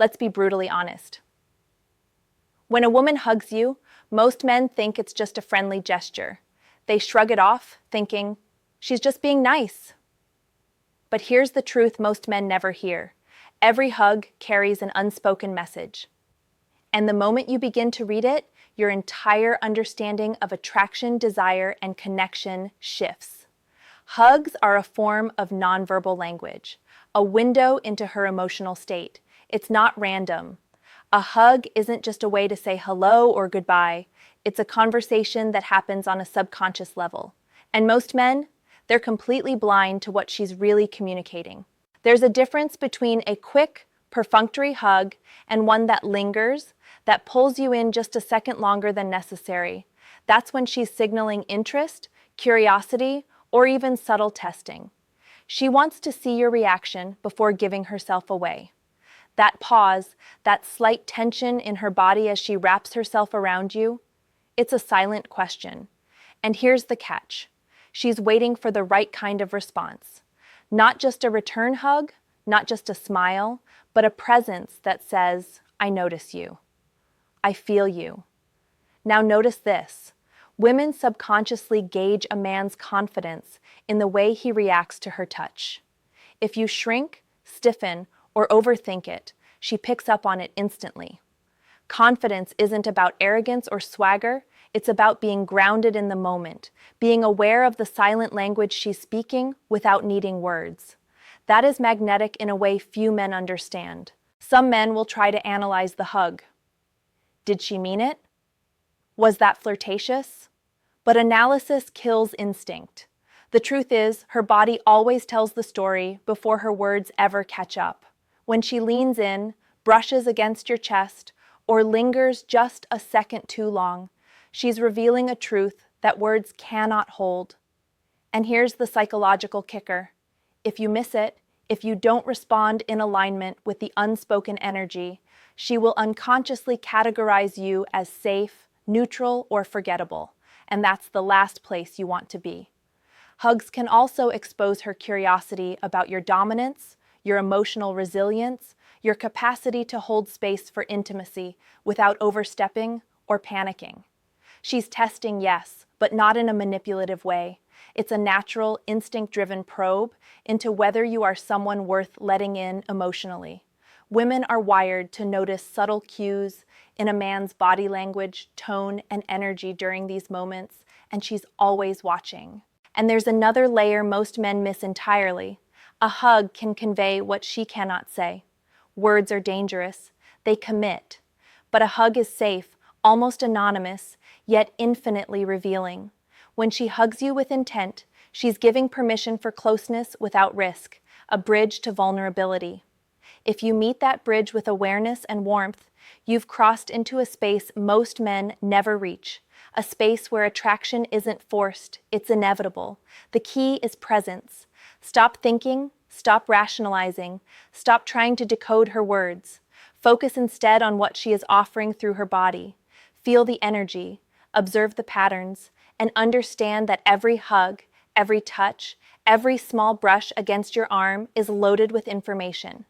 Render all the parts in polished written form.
Let's be brutally honest. When a woman hugs you, most men think it's just a friendly gesture. They shrug it off, thinking, she's just being nice. But here's the truth most men never hear. Every hug carries an unspoken message. And the moment you begin to read it, your entire understanding of attraction, desire, and connection shifts. Hugs are a form of nonverbal language, a window into her emotional state. It's not random. A hug isn't just a way to say hello or goodbye. It's a conversation that happens on a subconscious level. And most men, they're completely blind to what she's really communicating. There's a difference between a quick, perfunctory hug and one that lingers, that pulls you in just a second longer than necessary. That's when she's signaling interest, curiosity, or even subtle testing. She wants to see your reaction before giving herself away. That pause, that slight tension in her body as she wraps herself around you, it's a silent question. And here's the catch. She's waiting for the right kind of response. Not just a return hug, not just a smile, but a presence that says, I notice you. I feel you. Now notice this. Women subconsciously gauge a man's confidence in the way he reacts to her touch. If you shrink, stiffen, or overthink it, she picks up on it instantly. Confidence isn't about arrogance or swagger, it's about being grounded in the moment, being aware of the silent language she's speaking without needing words. That is magnetic in a way few men understand. Some men will try to analyze the hug. Did she mean it? Was that flirtatious? But analysis kills instinct. The truth is, her body always tells the story before her words ever catch up. When she leans in, brushes against your chest, or lingers just a second too long, she's revealing a truth that words cannot hold. And here's the psychological kicker. If you miss it, if you don't respond in alignment with the unspoken energy, she will unconsciously categorize you as safe, neutral, or forgettable. And that's the last place you want to be. Hugs can also expose her curiosity about your dominance, your emotional resilience, your capacity to hold space for intimacy without overstepping or panicking. She's testing, yes, but not in a manipulative way. It's a natural, instinct-driven probe into whether you are someone worth letting in emotionally. Women are wired to notice subtle cues in a man's body language, tone, and energy during these moments, and she's always watching. And there's another layer most men miss entirely. A hug can convey what she cannot say. Words are dangerous. They commit. But a hug is safe, almost anonymous, yet infinitely revealing. When she hugs you with intent, she's giving permission for closeness without risk, a bridge to vulnerability. If you meet that bridge with awareness and warmth, you've crossed into a space most men never reach, a space where attraction isn't forced, it's inevitable. The key is presence. Stop thinking, stop rationalizing, stop trying to decode her words. Focus instead on what she is offering through her body. Feel the energy, observe the patterns, and understand that every hug, every touch, every small brush against your arm is loaded with information.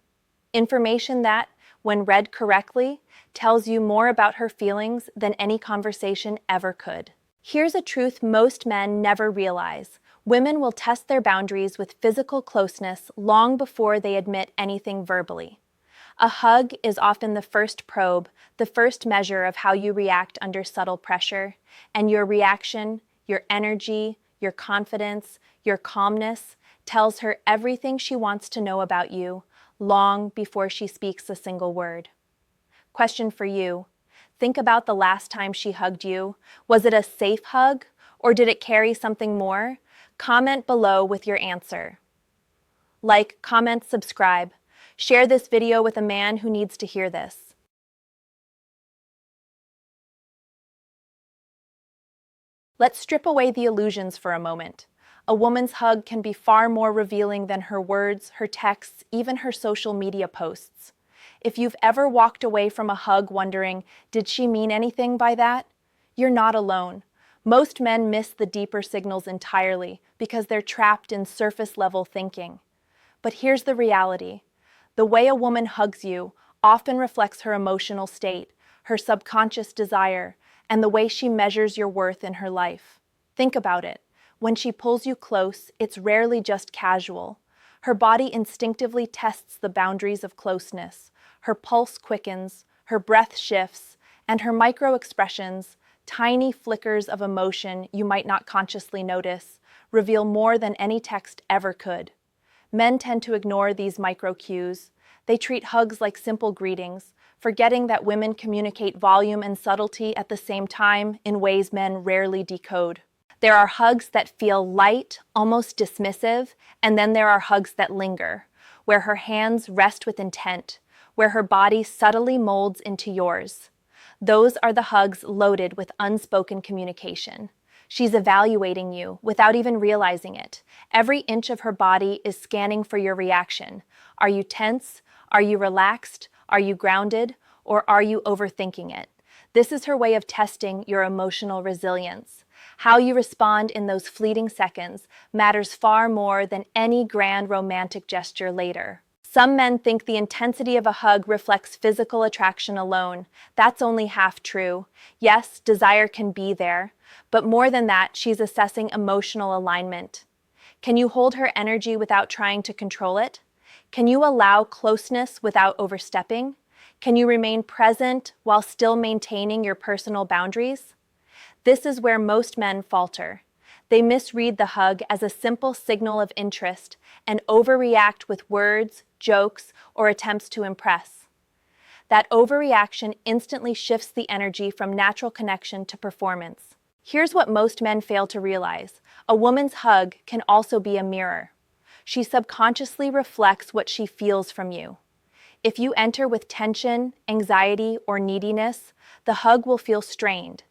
Information that, when read correctly, tells you more about her feelings than any conversation ever could. Here's a truth most men never realize. Women will test their boundaries with physical closeness long before they admit anything verbally. A hug is often the first probe, the first measure of how you react under subtle pressure, and your reaction, your energy, your confidence, your calmness tells her everything she wants to know about you long before she speaks a single word. Question for you. Think about the last time she hugged you. Was it a safe hug, or did it carry something more? Comment below with your answer. Like, comment, subscribe. Share this video with a man who needs to hear this. Let's strip away the illusions for a moment. A woman's hug can be far more revealing than her words, her texts, even her social media posts. If you've ever walked away from a hug wondering, did she mean anything by that? You're not alone. Most men miss the deeper signals entirely because they're trapped in surface-level thinking. But here's the reality. The way a woman hugs you often reflects her emotional state, her subconscious desire, and the way she measures your worth in her life. Think about it. When she pulls you close, it's rarely just casual. Her body instinctively tests the boundaries of closeness. Her pulse quickens, her breath shifts, and her micro-expressions, tiny flickers of emotion you might not consciously notice, reveal more than any text ever could. Men tend to ignore these micro-cues. They treat hugs like simple greetings, forgetting that women communicate volume and subtlety at the same time in ways men rarely decode. There are hugs that feel light, almost dismissive, and then there are hugs that linger, where her hands rest with intent, where her body subtly molds into yours. Those are the hugs loaded with unspoken communication. She's evaluating you without even realizing it. Every inch of her body is scanning for your reaction. Are you tense? Are you relaxed? Are you grounded? Or are you overthinking it? This is her way of testing your emotional resilience. How you respond in those fleeting seconds matters far more than any grand romantic gesture later. Some men think the intensity of a hug reflects physical attraction alone. That's only half true. Yes, desire can be there, but more than that, she's assessing emotional alignment. Can you hold her energy without trying to control it? Can you allow closeness without overstepping? Can you remain present while still maintaining your personal boundaries? This is where most men falter. They misread the hug as a simple signal of interest and overreact with words, jokes, or attempts to impress. That overreaction instantly shifts the energy from natural connection to performance. Here's what most men fail to realize. A woman's hug can also be a mirror. She subconsciously reflects what she feels from you. If you enter with tension, anxiety, or neediness, the hug will feel strained.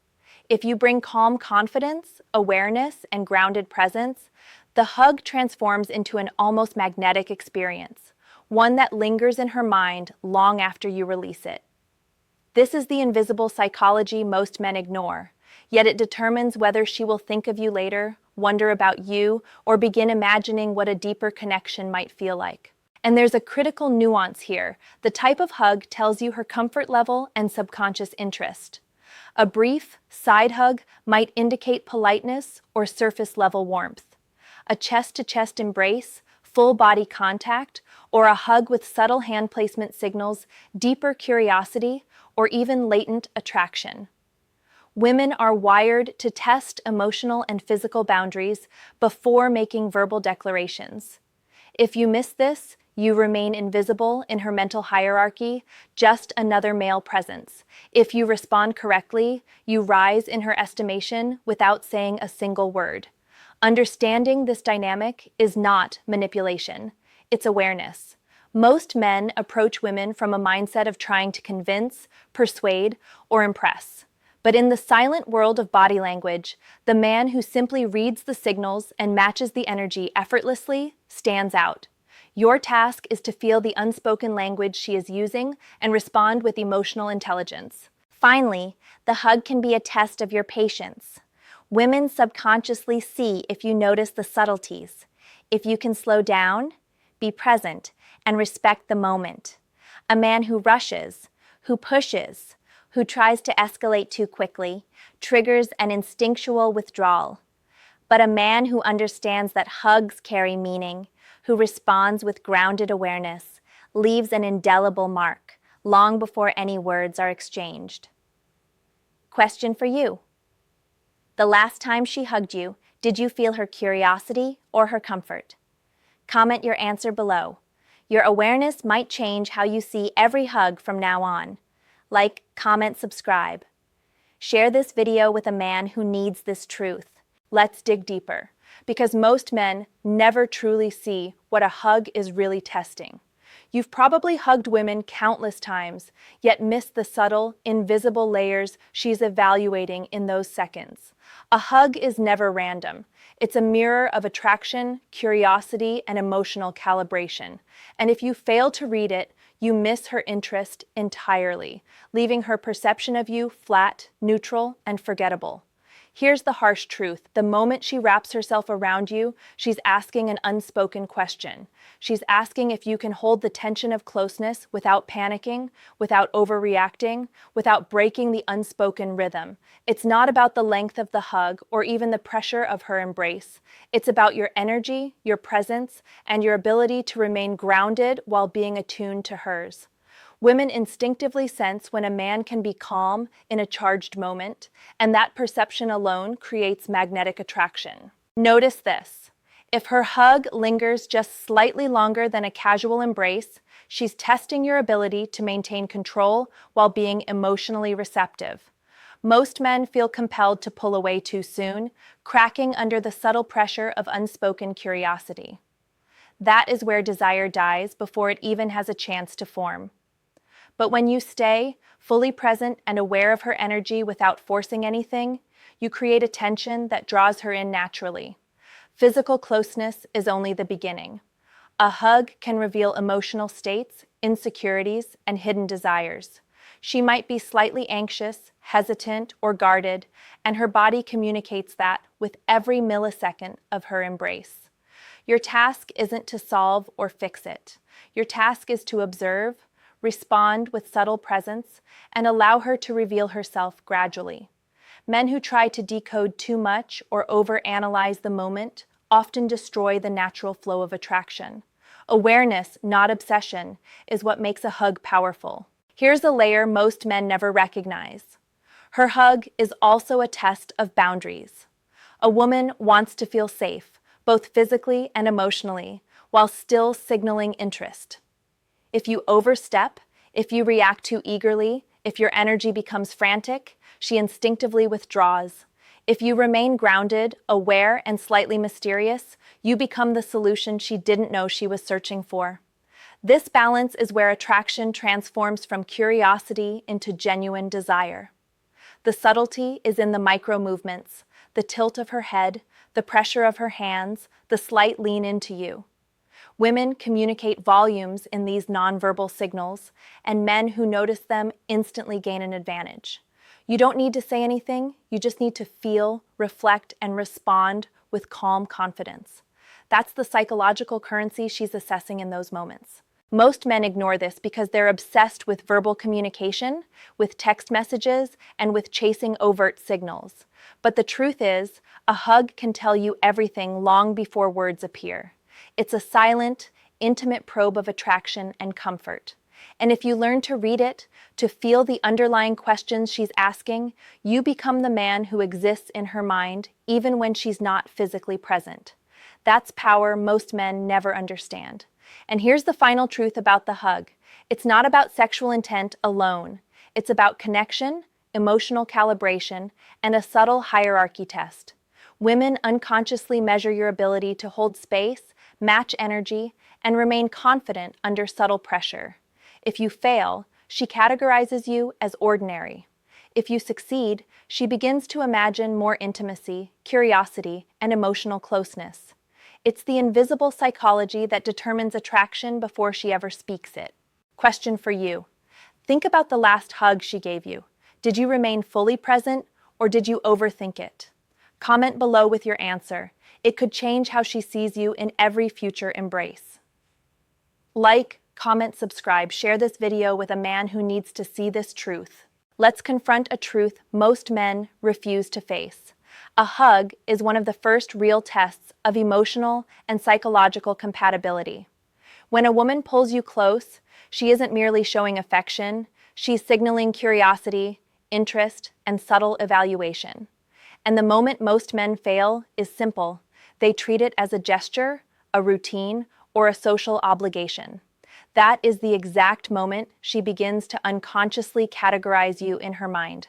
If you bring calm confidence, awareness, and grounded presence, the hug transforms into an almost magnetic experience, one that lingers in her mind long after you release it. This is the invisible psychology most men ignore, yet it determines whether she will think of you later, wonder about you, or begin imagining what a deeper connection might feel like. And there's a critical nuance here. The type of hug tells you her comfort level and subconscious interest. A brief, side hug might indicate politeness or surface-level warmth. A chest-to-chest embrace, full-body contact, or a hug with subtle hand placement signals deeper curiosity or even latent attraction. Women are wired to test emotional and physical boundaries before making verbal declarations. If you miss this, you remain invisible in her mental hierarchy, just another male presence. If you respond correctly, you rise in her estimation without saying a single word. Understanding this dynamic is not manipulation, it's awareness. Most men approach women from a mindset of trying to convince, persuade, or impress. But in the silent world of body language, the man who simply reads the signals and matches the energy effortlessly stands out. Your task is to feel the unspoken language she is using and respond with emotional intelligence. Finally, the hug can be a test of your patience. Women subconsciously see if you notice the subtleties, if you can slow down, be present, and respect the moment. A man who rushes, who pushes, who tries to escalate too quickly, triggers an instinctual withdrawal. But a man who understands that hugs carry meaning, who responds with grounded awareness, leaves an indelible mark long before any words are exchanged. Question for you. The last time she hugged you, did you feel her curiosity or her comfort? Comment your answer below. Your awareness might change how you see every hug from now on. Like, comment, subscribe. Share this video with a man who needs this truth. Let's dig deeper, because most men never truly see what a hug is really testing. You've probably hugged women countless times, yet missed the subtle, invisible layers she's evaluating in those seconds. A hug is never random. It's a mirror of attraction, curiosity, and emotional calibration. And if you fail to read it, you miss her interest entirely, leaving her perception of you flat, neutral, and forgettable. Here's the harsh truth. The moment she wraps herself around you, she's asking an unspoken question. She's asking if you can hold the tension of closeness without panicking, without overreacting, without breaking the unspoken rhythm. It's not about the length of the hug or even the pressure of her embrace. It's about your energy, your presence, and your ability to remain grounded while being attuned to hers. Women instinctively sense when a man can be calm in a charged moment, and that perception alone creates magnetic attraction. Notice this. If her hug lingers just slightly longer than a casual embrace, she's testing your ability to maintain control while being emotionally receptive. Most men feel compelled to pull away too soon, cracking under the subtle pressure of unspoken curiosity. That is where desire dies before it even has a chance to form. But when you stay, fully present and aware of her energy without forcing anything, you create a tension that draws her in naturally. Physical closeness is only the beginning. A hug can reveal emotional states, insecurities, and hidden desires. She might be slightly anxious, hesitant, or guarded, and her body communicates that with every millisecond of her embrace. Your task isn't to solve or fix it. Your task is to observe, respond with subtle presence, and allow her to reveal herself gradually. Men who try to decode too much or overanalyze the moment often destroy the natural flow of attraction. Awareness, not obsession, is what makes a hug powerful. Here's a layer most men never recognize. Her hug is also a test of boundaries. A woman wants to feel safe, both physically and emotionally, while still signaling interest. If you overstep, if you react too eagerly, if your energy becomes frantic, she instinctively withdraws. If you remain grounded, aware, and slightly mysterious, you become the solution she didn't know she was searching for. This balance is where attraction transforms from curiosity into genuine desire. The subtlety is in the micro movements, the tilt of her head, the pressure of her hands, the slight lean into you. Women communicate volumes in these nonverbal signals, and men who notice them instantly gain an advantage. You don't need to say anything, you just need to feel, reflect, and respond with calm confidence. That's the psychological currency she's assessing in those moments. Most men ignore this because they're obsessed with verbal communication, with text messages, and with chasing overt signals. But the truth is, a hug can tell you everything long before words appear. It's a silent, intimate probe of attraction and comfort. And if you learn to read it, to feel the underlying questions she's asking, you become the man who exists in her mind even when she's not physically present. That's power most men never understand. And here's the final truth about the hug. It's not about sexual intent alone. It's about connection, emotional calibration, and a subtle hierarchy test. Women unconsciously measure your ability to hold space, match energy, and remain confident under subtle pressure. If you fail, she categorizes you as ordinary. If you succeed, she begins to imagine more intimacy, curiosity, and emotional closeness. It's the invisible psychology that determines attraction before she ever speaks it. Question for you. Think about the last hug she gave you. Did you remain fully present, or did you overthink it? Comment below with your answer. It could change how she sees you in every future embrace. Like, comment, subscribe, share this video with a man who needs to see this truth. Let's confront a truth most men refuse to face. A hug is one of the first real tests of emotional and psychological compatibility. When a woman pulls you close, she isn't merely showing affection, she's signaling curiosity, interest, and subtle evaluation. And the moment most men fail is simple. They treat it as a gesture, a routine, or a social obligation. That is the exact moment she begins to unconsciously categorize you in her mind.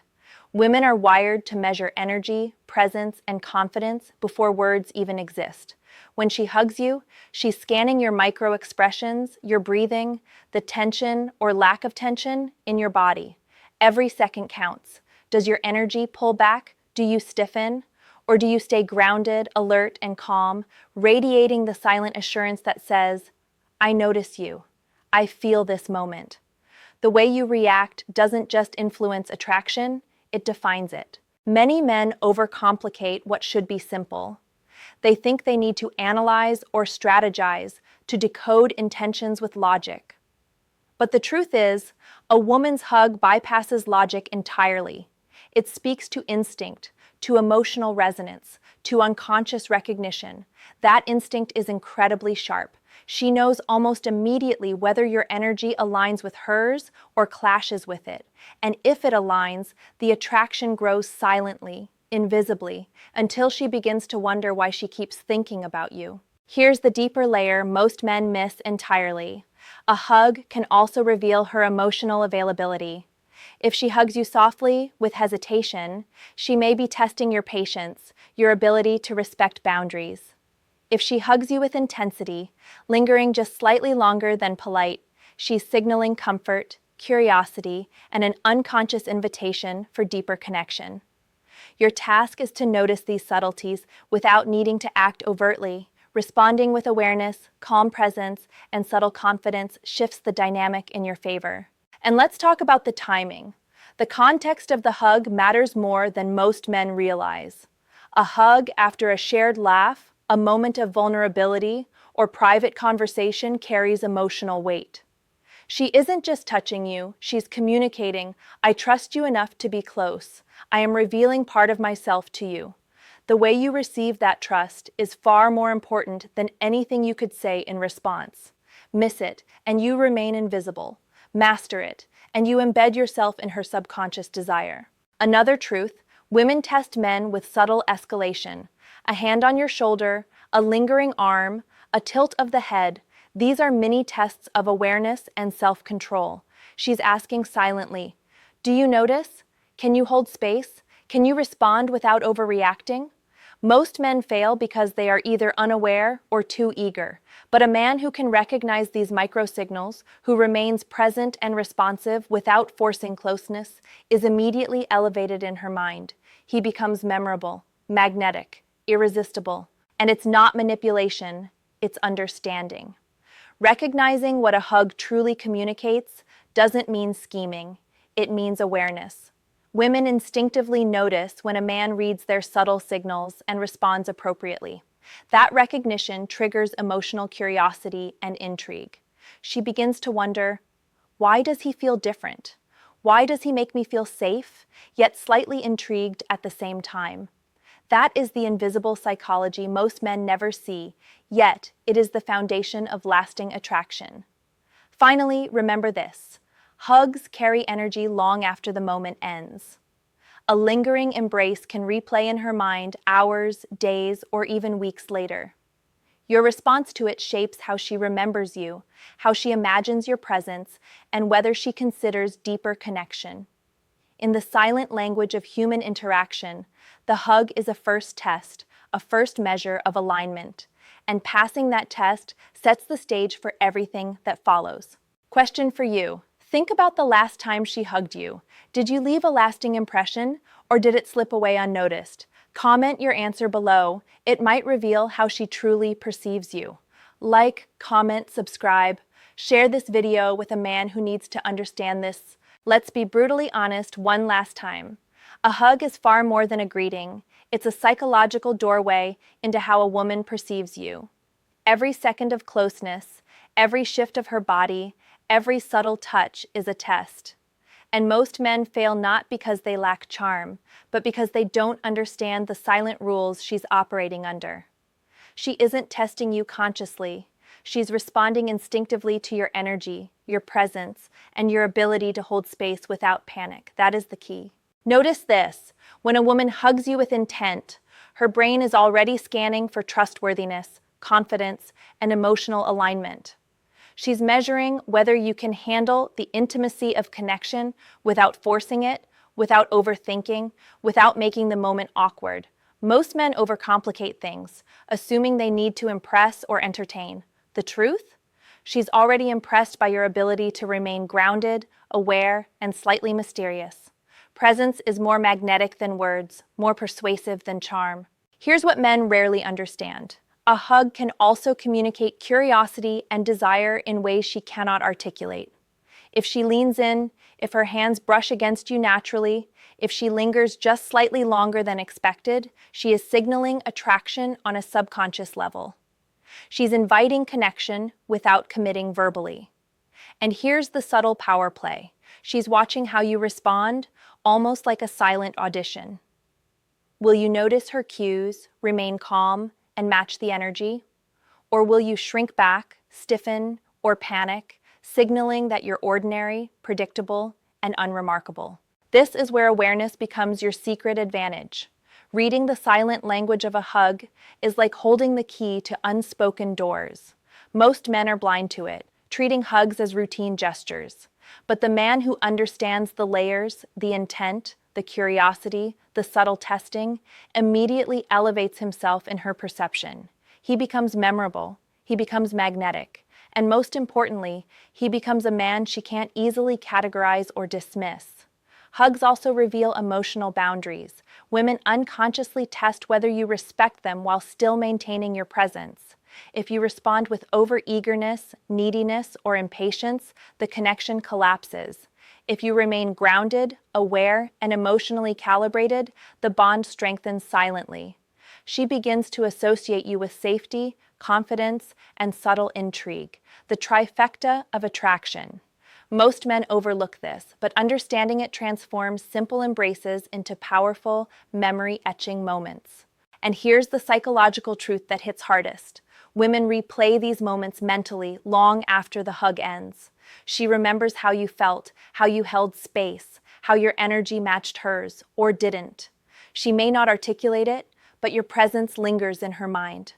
Women are wired to measure energy, presence, and confidence before words even exist. When she hugs you, she's scanning your micro-expressions, your breathing, the tension or lack of tension in your body. Every second counts. Does your energy pull back? Do you stiffen? Or do you stay grounded, alert, and calm, radiating the silent assurance that says, I notice you. I feel this moment. The way you react doesn't just influence attraction, it defines it. Many men overcomplicate what should be simple. They think they need to analyze or strategize to decode intentions with logic. But the truth is, a woman's hug bypasses logic entirely. It speaks to instinct, to emotional resonance, to unconscious recognition. That instinct is incredibly sharp. She knows almost immediately whether your energy aligns with hers or clashes with it. And if it aligns, the attraction grows silently, invisibly, until she begins to wonder why she keeps thinking about you. Here's the deeper layer most men miss entirely. A hug can also reveal her emotional availability. If she hugs you softly, with hesitation, she may be testing your patience, your ability to respect boundaries. If she hugs you with intensity, lingering just slightly longer than polite, she's signaling comfort, curiosity, and an unconscious invitation for deeper connection. Your task is to notice these subtleties without needing to act overtly. Responding with awareness, calm presence, and subtle confidence shifts the dynamic in your favor. And let's talk about the timing. The context of the hug matters more than most men realize. A hug after a shared laugh, a moment of vulnerability, or private conversation carries emotional weight. She isn't just touching you, she's communicating, "I trust you enough to be close. I am revealing part of myself to you." The way you receive that trust is far more important than anything you could say in response. Miss it, and you remain invisible. Master it, and you embed yourself in her subconscious desire. Another truth, women test men with subtle escalation. A hand on your shoulder, a lingering arm, a tilt of the head. These are mini tests of awareness and self-control. She's asking silently, "Do you notice? Can you hold space? Can you respond without overreacting?" Most men fail because they are either unaware or too eager. But a man who can recognize these microsignals, who remains present and responsive without forcing closeness, is immediately elevated in her mind. He becomes memorable, magnetic, irresistible. And it's not manipulation, it's understanding. Recognizing what a hug truly communicates doesn't mean scheming, it means awareness. Women instinctively notice when a man reads their subtle signals and responds appropriately. That recognition triggers emotional curiosity and intrigue. She begins to wonder, why does he feel different? Why does he make me feel safe, yet slightly intrigued at the same time? That is the invisible psychology most men never see, yet it is the foundation of lasting attraction. Finally, remember this. Hugs carry energy long after the moment ends. A lingering embrace can replay in her mind hours, days, or even weeks later. Your response to it shapes how she remembers you, how she imagines your presence, and whether she considers deeper connection. In the silent language of human interaction, the hug is a first test, a first measure of alignment, and passing that test sets the stage for everything that follows. Question for you. Think about the last time she hugged you. Did you leave a lasting impression, or did it slip away unnoticed? Comment your answer below. It might reveal how she truly perceives you. Like, comment, subscribe. Share this video with a man who needs to understand this. Let's be brutally honest one last time. A hug is far more than a greeting. It's a psychological doorway into how a woman perceives you. Every second of closeness, every shift of her body, every subtle touch is a test. And most men fail not because they lack charm, but because they don't understand the silent rules she's operating under. She isn't testing you consciously. She's responding instinctively to your energy, your presence, and your ability to hold space without panic. That is the key. Notice this. When a woman hugs you with intent, her brain is already scanning for trustworthiness, confidence, and emotional alignment. She's measuring whether you can handle the intimacy of connection without forcing it, without overthinking, without making the moment awkward. Most men overcomplicate things, assuming they need to impress or entertain. The truth? She's already impressed by your ability to remain grounded, aware, and slightly mysterious. Presence is more magnetic than words, more persuasive than charm. Here's what men rarely understand. A hug can also communicate curiosity and desire in ways she cannot articulate. If she leans in, if her hands brush against you naturally, If she lingers just slightly longer than expected, she is signaling attraction on a subconscious level. She's inviting connection without committing verbally. And here's the subtle power play. She's watching how you respond, almost like a silent audition. Will you notice her cues, remain calm, and match the energy? Or will you shrink back, stiffen, or panic, signaling that you're ordinary, predictable, and unremarkable? This is where awareness becomes your secret advantage. Reading the silent language of a hug is like holding the key to unspoken doors. Most men are blind to it, treating hugs as routine gestures. But the man who understands the layers, the intent, the curiosity, the subtle testing, immediately elevates himself in her perception. He becomes memorable, he becomes magnetic, and most importantly, he becomes a man she can't easily categorize or dismiss. Hugs also reveal emotional boundaries. Women unconsciously test whether you respect them while still maintaining your presence. If you respond with over-eagerness, neediness, or impatience, the connection collapses. If you remain grounded, aware, and emotionally calibrated, the bond strengthens silently. She begins to associate you with safety, confidence, and subtle intrigue, the trifecta of attraction. Most men overlook this, but understanding it transforms simple embraces into powerful, memory-etching moments. And here's the psychological truth that hits hardest. Women replay these moments mentally long after the hug ends. She remembers how you felt, how you held space, how your energy matched hers, or didn't. She may not articulate it, but your presence lingers in her mind.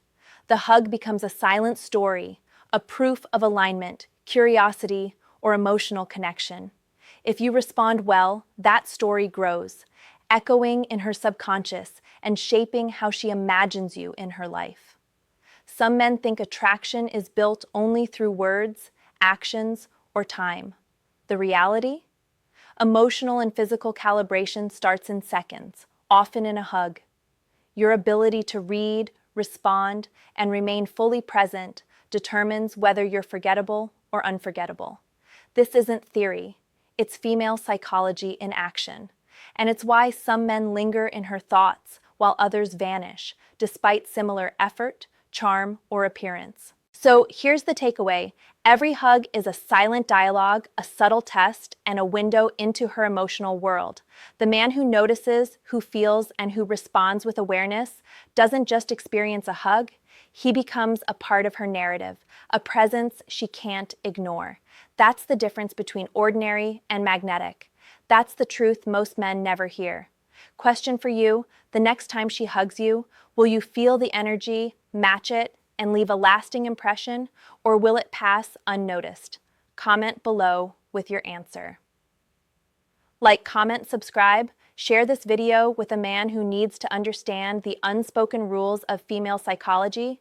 The hug becomes a silent story, a proof of alignment, curiosity, or emotional connection. If you respond well, that story grows, echoing in her subconscious and shaping how she imagines you in her life. Some men think attraction is built only through words, actions, or time. The reality? Emotional and physical calibration starts in seconds, often in a hug. Your ability to read, respond, and remain fully present determines whether you're forgettable or unforgettable. This isn't theory, it's female psychology in action. And it's why some men linger in her thoughts while others vanish, despite similar effort, charm, or appearance. So here's the takeaway. Every hug is a silent dialogue, a subtle test, and a window into her emotional world. The man who notices, who feels, and who responds with awareness doesn't just experience a hug, he becomes a part of her narrative, a presence she can't ignore. That's the difference between ordinary and magnetic. That's the truth most men never hear. Question for you, the next time she hugs you, will you feel the energy, match it, and leave a lasting impression, or will it pass unnoticed? Comment below with your answer. Like, comment, subscribe, share this video with a man who needs to understand the unspoken rules of female psychology.